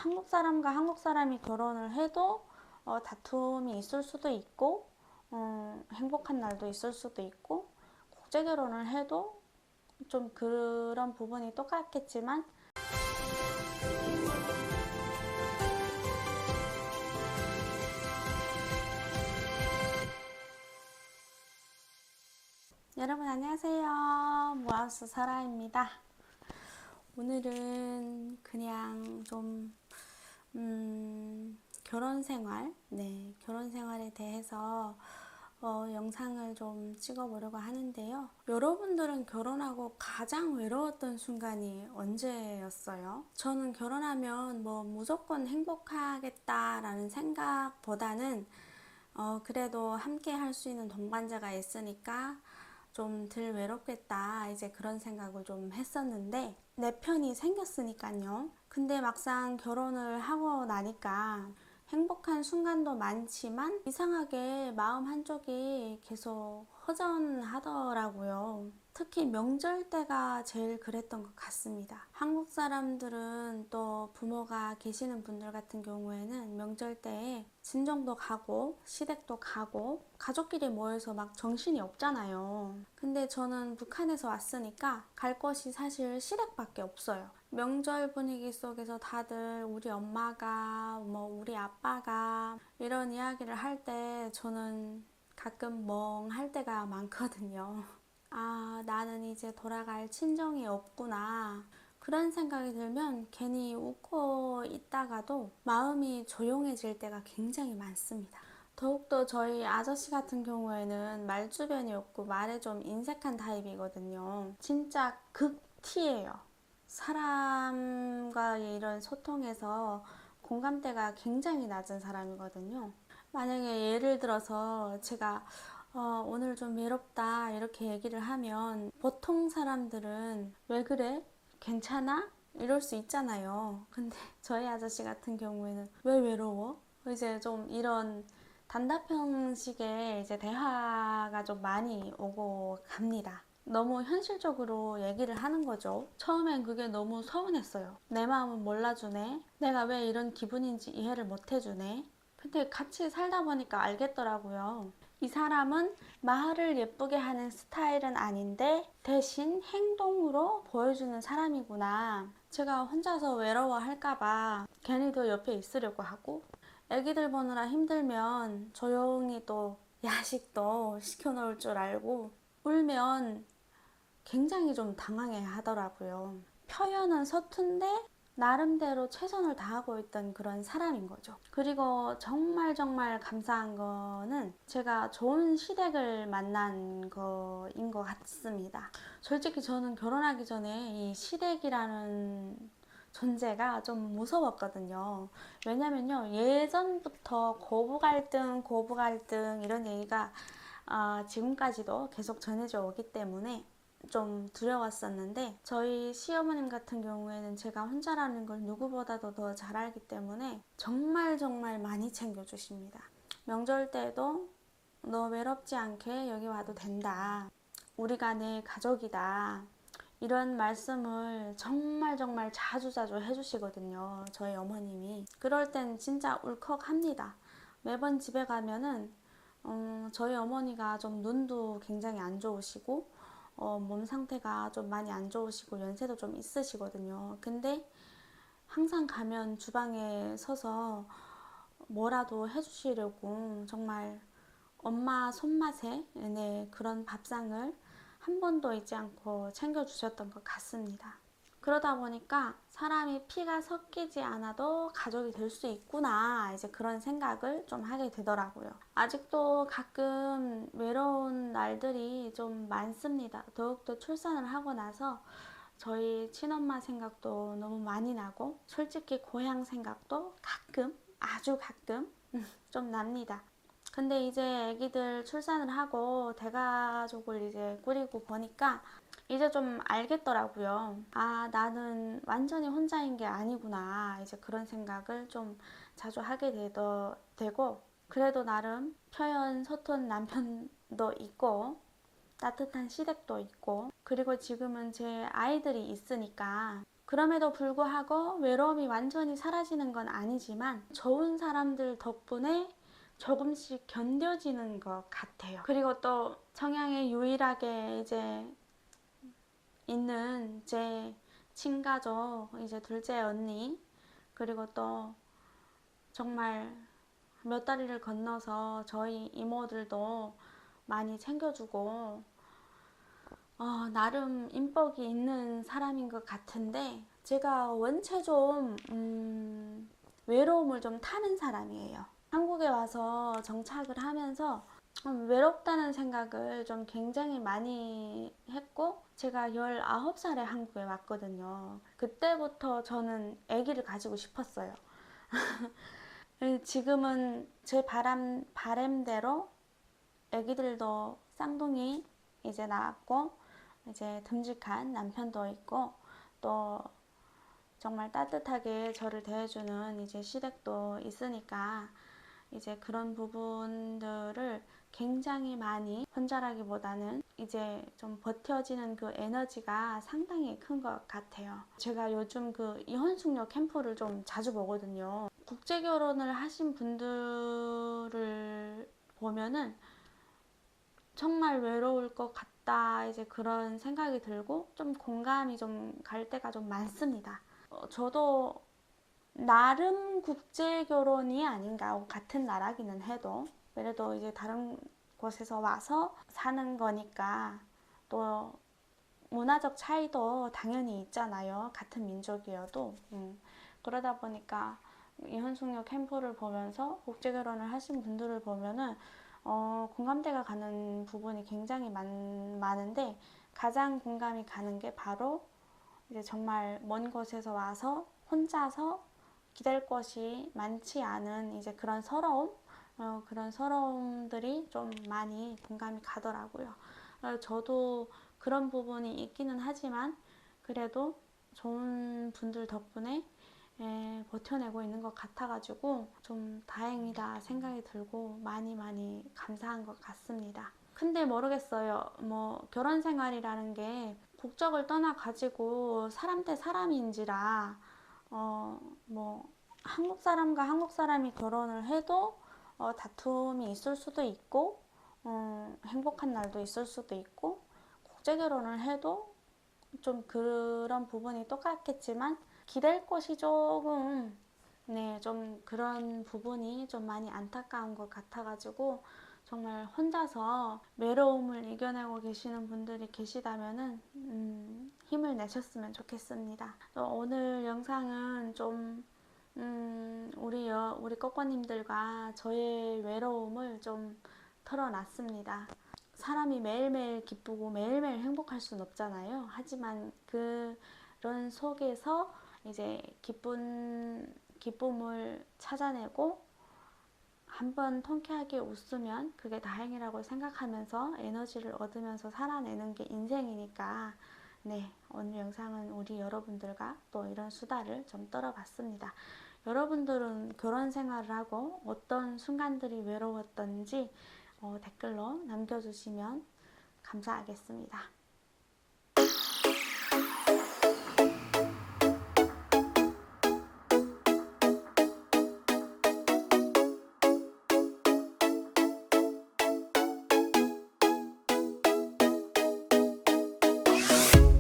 한국 사람과 한국 사람이 결혼을 해도 다툼이 있을 수도 있고 행복한 날도 있을 수도 있고 국제 결혼을 해도 좀 그런 부분이 똑같겠지만 여러분 안녕하세요. 모아스 사라입니다. 오늘은 그냥 좀 결혼 생활, 결혼 생활에 대해서 영상을 좀 찍어보려고 하는데요. 여러분들은 결혼하고 가장 외로웠던 순간이 언제였어요? 저는 결혼하면 뭐 무조건 행복하겠다라는 생각보다는 그래도 함께 할 수 있는 동반자가 있으니까 좀 덜 외롭겠다 이제 그런 생각을 좀 했었는데 내 편이 생겼으니까요. 근데 막상 결혼을 하고 나니까 행복한 순간도 많지만 이상하게 마음 한쪽이 계속 허전하더라고요. 특히 명절 때가 제일 그랬던 것 같습니다. 한국 사람들은 또 부모가 계시는 분들 같은 경우에는 명절 때에 친정도 가고 시댁도 가고 가족끼리 모여서 막 정신이 없잖아요. 근데 저는 북한에서 왔으니까 갈 곳이 사실 시댁밖에 없어요. 명절 분위기 속에서 다들 우리 엄마가 우리 아빠가 이런 이야기를 할 때 저는 가끔 멍할 때가 많거든요. 아, 나는 이제 돌아갈 친정이 없구나. 그런 생각이 들면 괜히 웃고 있다가도 마음이 조용해질 때가 굉장히 많습니다. 더욱더 저희 아저씨 같은 경우에는 말주변이 없고 말에 좀 인색한 타입이거든요. 진짜 극T예요. 사람과 이런 소통에서 공감대가 굉장히 낮은 사람이거든요. 만약에 예를 들어서 제가 오늘 좀 외롭다 이렇게 얘기를 하면 보통 사람들은 왜 그래? 괜찮아? 이럴 수 있잖아요. 근데 저희 아저씨 같은 경우에는 왜 외로워? 이제 좀 이런 단답형식의 이제 대화가 좀 많이 오고 갑니다. 너무 현실적으로 얘기를 하는 거죠. 처음엔 그게 너무 서운했어요. 내 마음은 몰라주네. 내가 왜 이런 기분인지 이해를 못 해주네. 근데 같이 살다 보니까 알겠더라고요. 이 사람은 말을 예쁘게 하는 스타일은 아닌데 대신 행동으로 보여주는 사람이구나. 제가 혼자서 외로워할까봐 괜히 더 옆에 있으려고 하고 애기들 보느라 힘들면 조용히 또 야식도 시켜놓을 줄 알고 울면 굉장히 좀 당황해 하더라고요. 표현은 서툰데 나름대로 최선을 다하고 있던 그런 사람인 거죠. 그리고 정말 감사한 거는 제가 좋은 시댁을 만난 거인 것 같습니다. 솔직히 저는 결혼하기 전에 이 시댁이라는 존재가 좀 무서웠거든요. 왜냐면요, 예전부터 고부 갈등 이런 얘기가 지금까지도 계속 전해져 오기 때문에 좀 두려웠었는데 저희 시어머님 같은 경우에는 제가 혼자라는 걸 누구보다도 더 잘 알기 때문에 정말 많이 챙겨주십니다. 명절 때도 너 외롭지 않게 여기 와도 된다. 우리가 내 가족이다. 이런 말씀을 정말 자주 해주시거든요. 저희 어머님이. 그럴 땐 진짜 울컥합니다. 매번 집에 가면은 저희 어머니가 좀 눈도 굉장히 안 좋으시고 몸 상태가 좀 많이 안 좋으시고 연세도 좀 있으시거든요. 근데 항상 가면 주방에 서서 뭐라도 해주시려고 정말 엄마 손맛에 그런 밥상을 한 번도 잊지 않고 챙겨주셨던 것 같습니다. 그러다 보니까 사람이 피가 섞이지 않아도 가족이 될 수 있구나 이제 그런 생각을 좀 하게 되더라고요. 아직도 가끔 외로운 날들이 좀 많습니다. 더욱더 출산을 하고 나서 저희 친엄마 생각도 너무 많이 나고 솔직히 고향 생각도 가끔 아주 가끔 좀 납니다. 근데 이제 애기들 출산을 하고 대가족을 이제 꾸리고 보니까 이제 좀 알겠더라고요. 아, 나는 완전히 혼자인 게 아니구나. 이제 그런 생각을 좀 자주 하게 되고, 그래도 나름 표현 서툰 남편도 있고, 따뜻한 시댁도 있고, 그리고 지금은 제 아이들이 있으니까 그럼에도 불구하고 외로움이 완전히 사라지는 건 아니지만 좋은 사람들 덕분에 조금씩 견뎌지는 것 같아요. 그리고 또 청양에 유일하게 이제 있는 제 친가족, 이제 둘째 언니, 그리고 또 정말 몇 다리를 건너서 저희 이모들도 많이 챙겨주고 나름 인복이 있는 사람인 것 같은데 제가 원체 좀 외로움을 좀 타는 사람이에요. 한국에 와서 정착을 하면서 외롭다는 생각을 좀 굉장히 많이 했고 제가 19살에 한국에 왔거든요. 그때부터 저는 아기를 가지고 싶었어요. 지금은 제 바람대로 아기들도 쌍둥이 이제 낳았고 이제 듬직한 남편도 있고 또 정말 따뜻하게 저를 대해주는 이제 시댁도 있으니까 이제 그런 부분들을 굉장히 많이 혼자라기보다는 이제 좀 버텨지는 그 에너지가 상당히 큰 것 같아요. 제가 요즘 그 이혼숙녀 캠프를 좀 자주 보거든요. 국제 결혼을 하신 분들을 보면은 정말 외로울 것 같다 이제 그런 생각이 들고 좀 공감이 좀 갈 때가 좀 많습니다. 저도 나름 국제 결혼이 아닌가 같은 나라기는 해도 그래도 이제 다른 곳에서 와서 사는 거니까 또 문화적 차이도 당연히 있잖아요. 같은 민족이어도 그러다 보니까 이혼숙녀 캠프를 보면서 국제 결혼을 하신 분들을 보면은 공감대가 가는 부분이 굉장히 많은데 가장 공감이 가는 게 바로 이제 정말 먼 곳에서 와서 혼자서 기댈 것이 많지 않은 이제 그런 서러움, 그런 서러움들이 좀 많이 공감이 가더라고요. 저도 그런 부분이 있기는 하지만 그래도 좋은 분들 덕분에 버텨내고 있는 것 같아가지고 좀 다행이다 생각이 들고 많이 감사한 것 같습니다. 근데 모르겠어요. 뭐 결혼 생활이라는 게 국적을 떠나 가지고 사람 대 사람인지라 뭐 한국 사람과 한국 사람이 결혼을 해도 다툼이 있을 수도 있고 행복한 날도 있을 수도 있고 국제 결혼을 해도 좀 그런 부분이 똑같겠지만 기댈 곳이 조금 좀 그런 부분이 좀 많이 안타까운 것 같아가지고 정말 혼자서 외로움을 이겨내고 계시는 분들이 계시다면은 힘을 내셨으면 좋겠습니다. 또 오늘 영상은 좀 우리 꼬꼬님들과 저의 외로움을 좀 털어놨습니다. 사람이 매일매일 기쁘고 매일매일 행복할 수는 없잖아요. 하지만 그런 속에서 이제 기쁨을 찾아내고 한번 통쾌하게 웃으면 그게 다행이라고 생각하면서 에너지를 얻으면서 살아내는 게 인생이니까 오늘 영상은 우리 여러분들과 또 이런 수다를 좀 떨어봤습니다. 여러분들은 결혼 생활을 하고 어떤 순간들이 외로웠던지 댓글로 남겨주시면 감사하겠습니다.